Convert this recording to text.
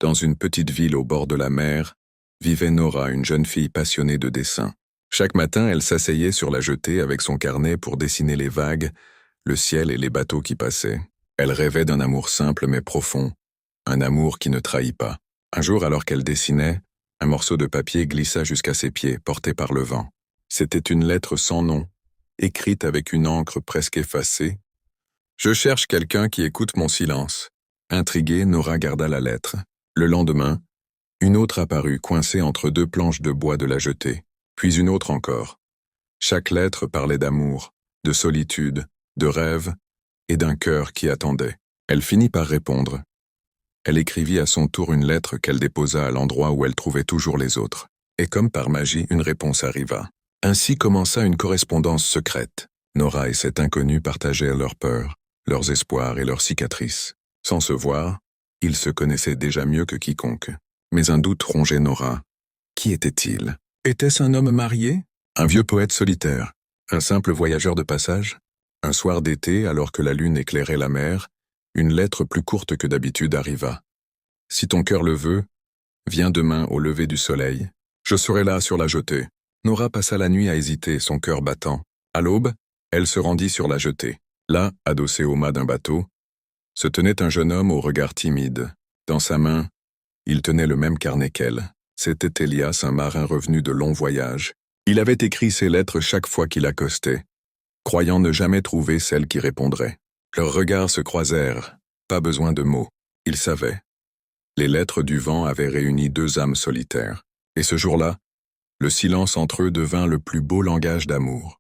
Dans une petite ville au bord de la mer, vivait Nora, une jeune fille passionnée de dessin. Chaque matin, elle s'asseyait sur la jetée avec son carnet pour dessiner les vagues, le ciel et les bateaux qui passaient. Elle rêvait d'un amour simple mais profond, un amour qui ne trahit pas. Un jour, alors qu'elle dessinait, un morceau de papier glissa jusqu'à ses pieds, porté par le vent. C'était une lettre sans nom, écrite avec une encre presque effacée. « Je cherche quelqu'un qui écoute mon silence. » Intriguée, Nora garda la lettre. Le lendemain, une autre apparut, coincée entre deux planches de bois de la jetée, puis une autre encore. Chaque lettre parlait d'amour, de solitude, de rêve et d'un cœur qui attendait. Elle finit par répondre. Elle écrivit à son tour une lettre qu'elle déposa à l'endroit où elle trouvait toujours les autres. Et comme par magie, une réponse arriva. Ainsi commença une correspondance secrète. Nora et cet inconnu partagèrent leurs peurs, leurs espoirs et leurs cicatrices. Sans se voir, ils se connaissaient déjà mieux que quiconque. Mais un doute rongeait Nora. Qui était-il? Était-ce un homme marié? Un vieux poète solitaire? Un simple voyageur de passage? Un soir d'été, alors que la lune éclairait la mer, une lettre plus courte que d'habitude arriva. « Si ton cœur le veut, viens demain au lever du soleil. Je serai là sur la jetée. » Nora passa la nuit à hésiter, son cœur battant. À l'aube, elle se rendit sur la jetée. Là, adossé au mât d'un bateau, se tenait un jeune homme au regard timide. Dans sa main, il tenait le même carnet qu'elle. C'était Elias, un marin revenu de longs voyages. Il avait écrit ses lettres chaque fois qu'il accostait, croyant ne jamais trouver celle qui répondrait. Leurs regards se croisèrent, pas besoin de mots. Ils savaient. Les lettres du vent avaient réuni deux âmes solitaires. Et ce jour-là, le silence entre eux devint le plus beau langage d'amour.